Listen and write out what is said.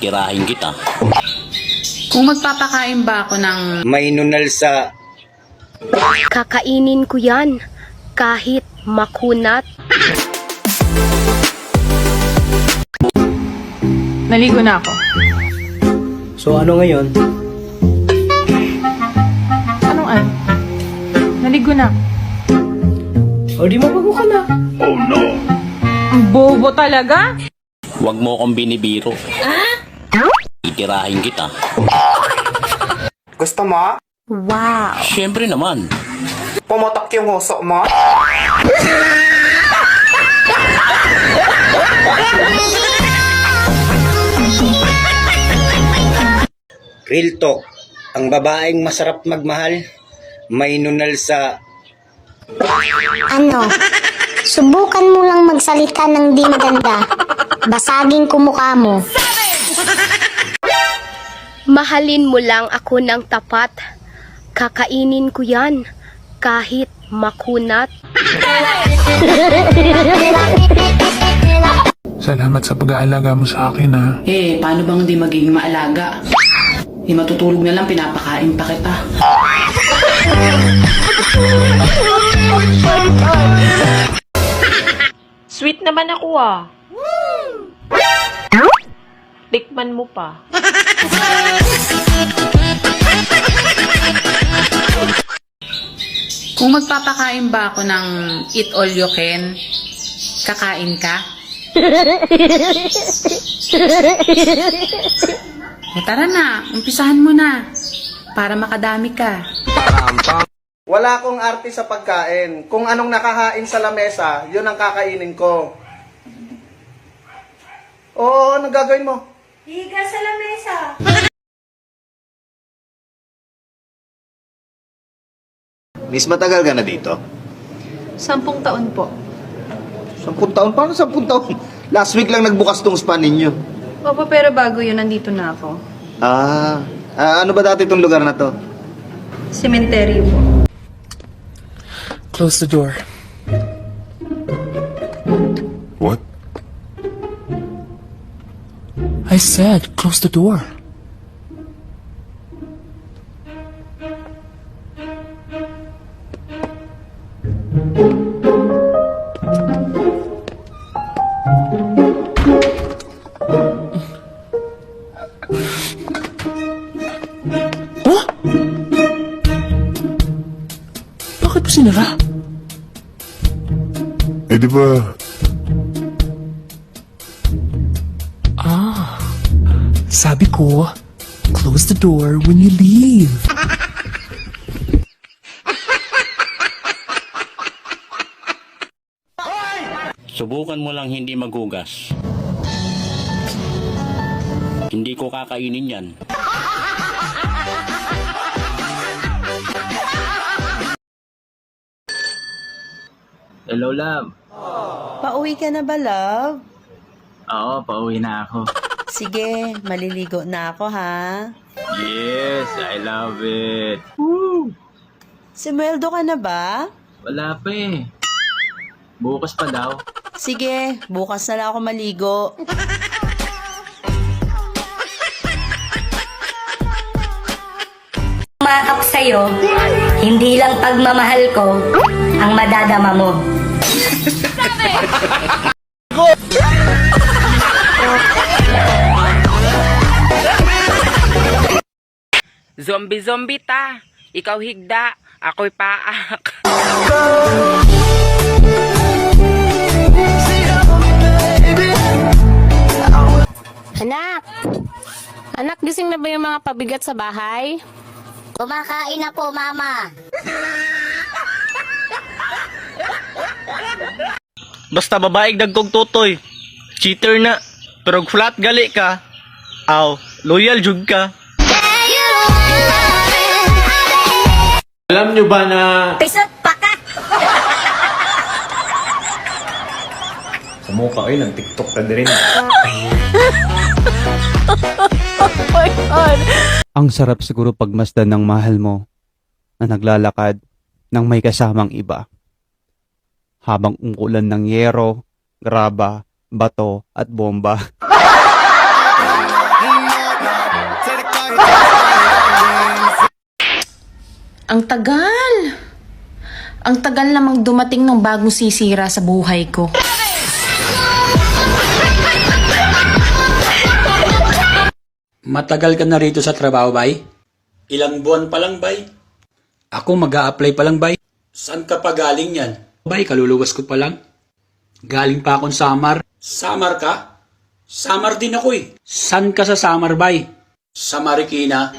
Titirahin kita. Kung magpapakain ba ako ng May nunal sa... Kakainin ko yan, kahit makunat. naligo na ako. So ano ngayon? Anong an? Naligo na ako. O di mabago ka na. Ang bobo talaga? Huwag mo akong binibiro. Titirahin kita. Gusto mo? Wow! Siyempre naman. Pumotok yung huso mo? Real talk. Ang babaeng masarap magmahal, may nunal sa... Ano? Subukan mo lang magsalita ng di maganda. Basagin ko mukha mo. Mahalin mo lang ako ng tapat. Kakainin ko yan, kahit makunat. Salamat sa pag-aalaga mo sa akin, ha. Eh, paano bang di magiging maalaga? Di matutulog na lang, pinapakain pa kita. Sweet naman ako ah. Tikman mo pa. Kung magpapakain ba ako ng eat all you can, kakain ka? O tara na, umpisahan mo na. Para makadami ka. Wala akong arte sa pagkain. Kung anong nakahain sa lamesa, yun ang kakainin ko. Oo, anong gagawin mo? Higa sa lamesa. Miss, matagal ka na dito? 10 taon po. 10 taon? Paano 10 taon? Last week lang nagbukas tong spa ninyo. Opo, pero bago yun, nandito na ako. Ano ba dati itong lugar na to? Cementerio po. Close the door. What? I said, close the door. Huh? Bakit mo sinara? Eh di ba, Sabi ko, close the door when you leave. Subukan mo lang hindi maghugas. Hindi ko kakainin yan. Hello, love. Pauwi ka na ba, love? Oo, pauwi na ako. Sige, maliligo na ako, ha? Yes, I love it. Sumweldo ka na ba? Wala pa eh. Bukas pa daw. Sige, bukas na lang ako maligo. Umakap sa'yo, hindi lang pagmamahal ko ang madadama mo. Zombie ta. Ikaw higda, ako'y paak. Anak! Anak, gising na ba yung mga pabigat sa bahay? Kumakain na po, mama. Basta babaeng dagkog tutoy. Cheater na. Pero flat gali ka. Aw, loyal jud ka. Alam nyo ba na... Pisot pa ka! Sumukha kayo ng TikTok ka din. Ang sarap siguro pagmasdan ng mahal mo na naglalakad ng may kasamang iba. Habang ungkulan ng yero, graba, bato at bomba. Ang tagal. Ang tagal namang dumating ng bagong sisira sa buhay ko. Matagal ka na rito sa trabaho, bay? Ilang buwan pa lang, bay? Ako mag-a-apply pa lang, bay. Saan ka pa galing yan? Bay, kaluluwas ko pa lang. Galing pa akong Samar. Samar ka? Samar din ako eh. San ka sa Samar, bay? Sa Marikina.